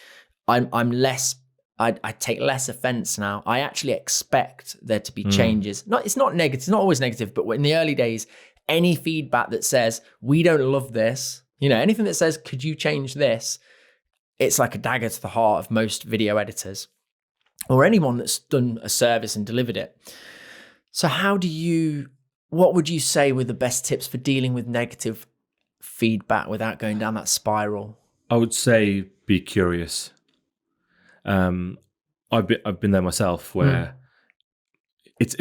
I take less offense now. I actually expect there to be changes. It's not negative, it's not always negative, but in the early days, any feedback that says, we don't love this, anything that says, could you change this? It's like a dagger to the heart of most video editors or anyone that's done a service and delivered it. So what would you say were the best tips for dealing with negative feedback without going down that spiral? I would say be curious. I've been there myself, where it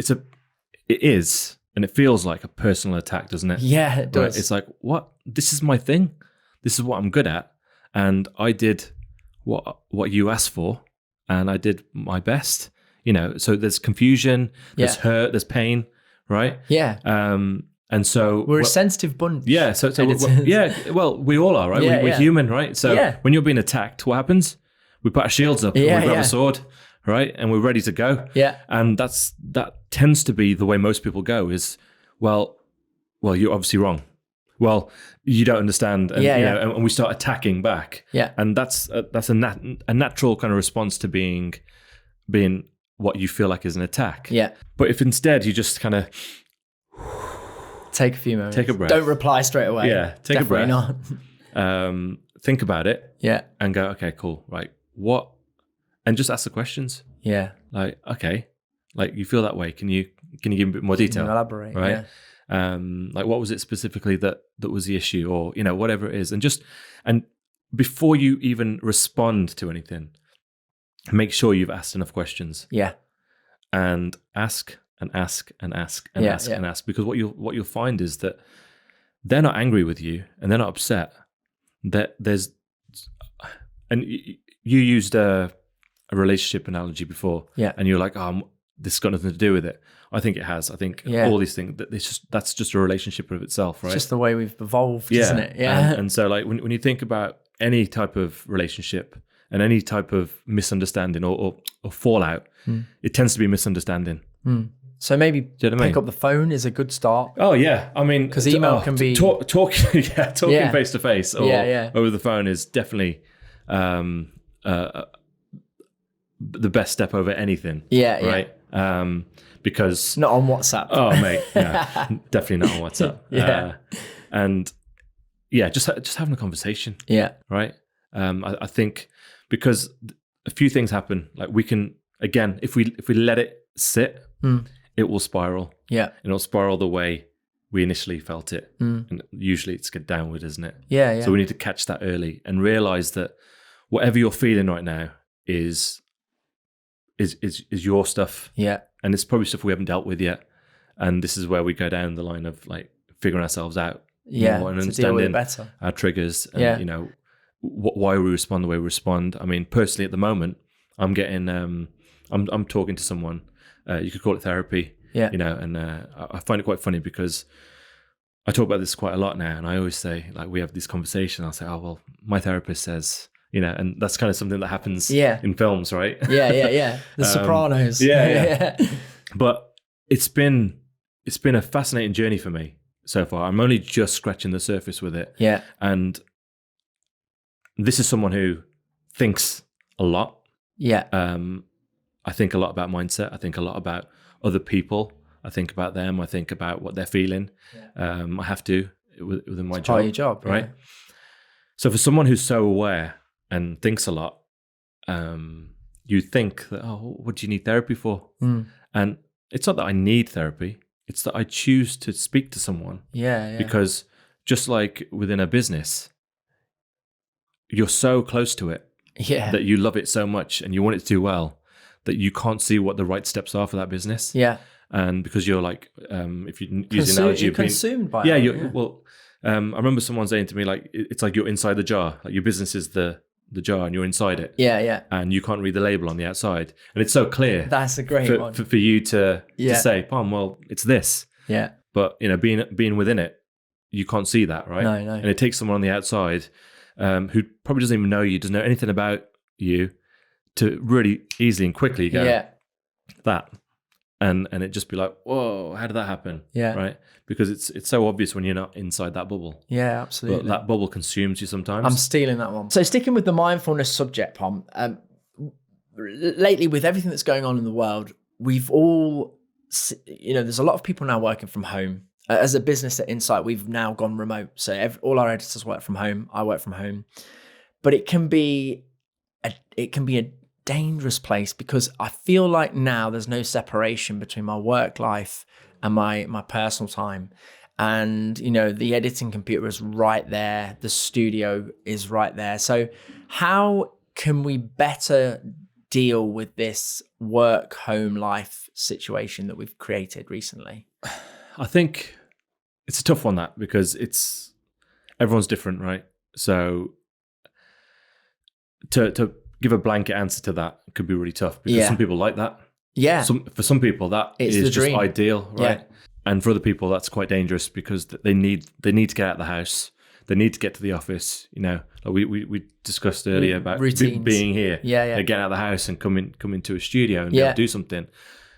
is, and it feels like a personal attack, doesn't it? Yeah, it does. It's like, what? This is my thing. This is what I'm good at, and I did what you asked for, and I did my best. So there's confusion, there's hurt, there's pain, right? Yeah. And so we're a sensitive bunch. Yeah. So we all are, right? We're human, right? So when you're being attacked, what happens? We put our shields up, and we grab a sword, right? And we're ready to go. Yeah. And that tends to be the way most people go is, well, you're obviously wrong. Well, you don't understand. And, you know, and we start attacking back. Yeah. And that's a natural kind of response to being what you feel like is an attack. Yeah. But if instead you just kind of take a few moments, take a breath, don't reply straight away. Yeah. Take Definitely a breath. Not. Think about it. Yeah. And go, okay, cool. Right. What? And just ask the questions. Yeah. Like, okay, like you feel that way. Can you give me a bit more detail? Elaborate. Right. Yeah. Like what was it specifically that was the issue, or, you know, whatever it is. And before you even respond to anything, make sure you've asked enough questions. Yeah. And ask and ask and ask and ask and ask, because what you'll find is that they're not angry with you and they're not upset. That and you used a relationship analogy before, and you're like, oh, this has got nothing to do with it. I think it has. I think all these things, that's just a relationship of itself, right? It's just the way we've evolved, isn't it? Yeah. And so like when you think about any type of relationship and any type of misunderstanding or fallout, it tends to be misunderstanding. So maybe pick up the phone is a good start. Oh yeah, I mean, because email can be talking face to face or over the phone is definitely the best step over anything. Yeah, right. Because not on WhatsApp. Oh mate, yeah, definitely not on WhatsApp. And just having a conversation. Yeah, right. I think because a few things happen. Like we can, again, if we let it sit. It will spiral. Yeah. And it'll spiral the way we initially felt it. And usually it's get downward, isn't it? Yeah. So we need to catch that early and realize that whatever you're feeling right now is your stuff. Yeah. And it's probably stuff we haven't dealt with yet. And this is where we go down the line of like figuring ourselves out. Yeah. More and to deal with it better. Our triggers and, you know, why we respond the way we respond. I mean, personally at the moment, I'm getting, I'm talking to someone. You could call it therapy, you know, and I find it quite funny because I talk about this quite a lot now, and I always say, like, we have this conversation. I'll say, oh, well, my therapist says, you know, and that's kind of something that happens in films, right? Yeah. The Sopranos. Yeah. But it's been a fascinating journey for me so far. I'm only just scratching the surface with it. Yeah. And this is someone who thinks a lot. Yeah. I think a lot about mindset. I think a lot about other people. I think about them. I think about what they're feeling. Yeah. I have to within my job. Part of your job, right? Yeah. So for someone who's so aware and thinks a lot, you think that, oh, what do you need therapy for? And it's not that I need therapy. It's that I choose to speak to someone. Yeah. Because just like within a business, you're so close to it that you love it so much and you want it to do well, that you can't see what the right steps are for that business. Yeah. And because you're like, if you use the analogy you're of being... consumed by it. Yeah. Well, I remember someone saying to me, like, it's like you're inside the jar. Like your business is the jar and you're inside it. Yeah. And you can't read the label on the outside. And it's so clear. That's a great one. For you to say, Pom, well, it's this. Yeah. But, you know, being within it, you can't see that, right? No. And it takes someone on the outside who probably doesn't even know you, doesn't know anything about you, to really easily and quickly go, that. And it just be like, whoa, how did that happen? Yeah. Right? Because it's so obvious when you're not inside that bubble. Yeah, absolutely. But that bubble consumes you sometimes. I'm stealing that one. So sticking with the mindfulness subject, Pom, lately with everything that's going on in the world, we've all, you know, there's a lot of people now working from home. As a business at Insight, we've now gone remote. So all our editors work from home. I work from home. But it can be a dangerous place because I feel like now there's no separation between my work life and my personal time. And, you know, the editing computer is right there. The studio is right there. So how can we better deal with this work-home life situation that we've created recently? I think it's a tough one, that, because everyone's different, right? So to give a blanket answer to that could be really tough because some people like that. Yeah. For some people, that is just ideal, right? Yeah. And for other people, that's quite dangerous because they need to get out of the house. they need to get to the office. Like we discussed earlier about routines, being here. Yeah. Get out of the house and come into a studio and be able to do something.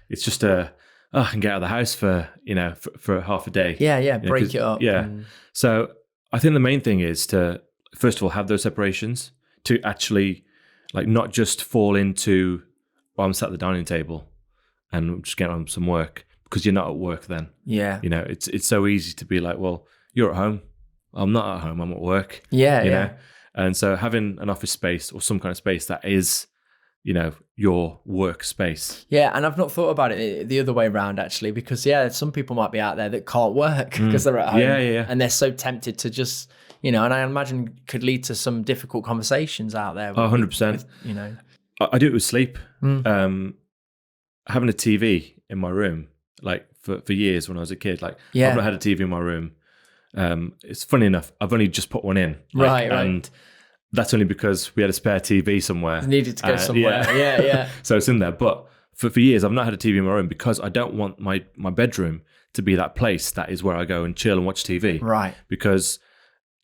It's just I can get out of the house for for half a day. Yeah. Break it up. Yeah. So I think the main thing is to first of all have those separations, to actually like not just fall into, well, I'm sat at the dining table and I'm just getting on some work, because you're not at work then. Yeah. It's so easy to be like, well, you're at home. I'm not at home. I'm at work. Yeah. You know? And so having an office space or some kind of space that is, your workspace. Yeah, and I've not thought about it the other way around, actually, because some people might be out there that can't work because they're at home. Yeah. And they're so tempted to just, and I imagine could lead to some difficult conversations out there. 100%. I do it with sleep. Having a TV in my room, like for years when I was a kid, like I've not had a TV in my room. It's funny enough, I've only just put one in. Right. And that's only because we had a spare TV somewhere. It needed to go somewhere. Yeah. So it's in there. But for years, I've not had a TV in my room because I don't want my bedroom to be that place that is where I go and chill and watch TV. Right. Because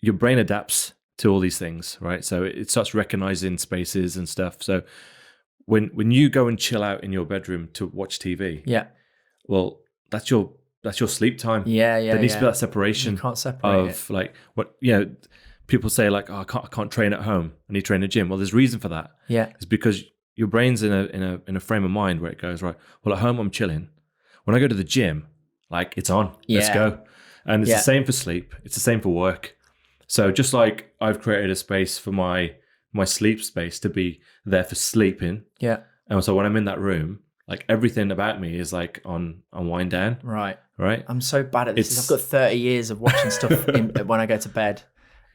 your brain adapts to all these things, right? So it starts recognizing spaces and stuff. So when you go and chill out in your bedroom to watch TV, well, that's your sleep time. Yeah. There needs to be that separation. You can't separate of like what people say, like, oh, I can't train at home. I need to train in a gym. Well, there's reason for that. Yeah. It's because your brain's in a frame of mind where it goes, right, well, at home I'm chilling. When I go to the gym, like, it's on. Let's go. And it's the same for sleep. It's the same for work. So just like I've created a space for my sleep space to be there for sleeping. Yeah. And so when I'm in that room, like everything about me is like on wind down. Right. Right. I'm so bad at this. I've got 30 years of watching stuff when I go to bed.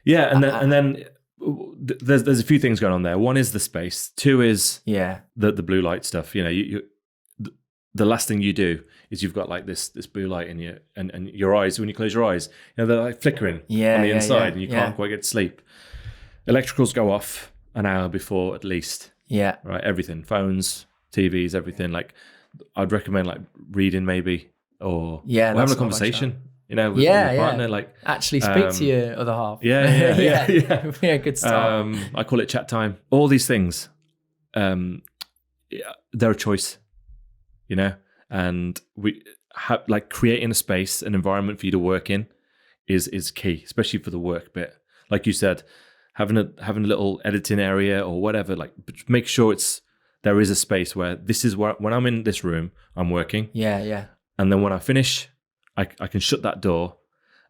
Yeah. And then there's a few things going on there. One is the space. Two is the blue light stuff. The last thing you do is you've got like this blue light in you, and your eyes, when you close your eyes, they're like flickering on the inside and you can't quite get to sleep. Electricals go off an hour before at least. Yeah. Right. Everything, phones, TVs, everything. Like I'd recommend like reading maybe or having a conversation, with your partner. Like actually speak to your other half. Yeah. Yeah, good stuff. I call it chat time. All these things, they're a choice. And we have like creating a space, an environment for you to work in is key, especially for the work bit. Like you said, having a little editing area or whatever, like make sure there is a space where this is where, when I'm in this room, I'm working. Yeah. And then when I finish, I can shut that door,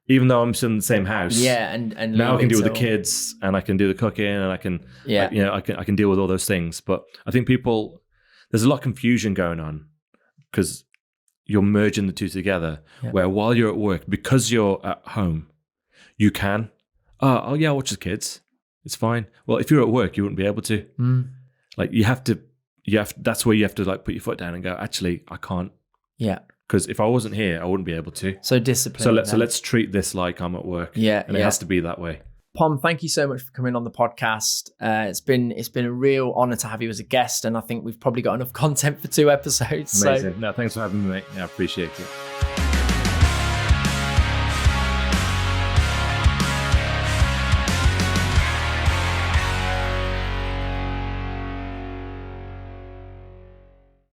even though I'm still in the same house. Yeah, and now I can deal with the kids, and I can do the cooking, and I can I can deal with all those things. But I think there's a lot of confusion going on, because you're merging the two together, where while you're at work, because you're at home, you can, I'll watch the kids. It's fine. Well, if you're at work, you wouldn't be able to. Like that's where you have to like put your foot down and go, actually, I can't. Yeah. Because if I wasn't here, I wouldn't be able to. So discipline. So let's treat this like I'm at work. Yeah. And it has to be that way. Pom, thank you so much for coming on the podcast. It's been a real honor to have you as a guest, and I think we've probably got enough content for 2 episodes. Amazing. No, thanks for having me, mate. Yeah, I appreciate it.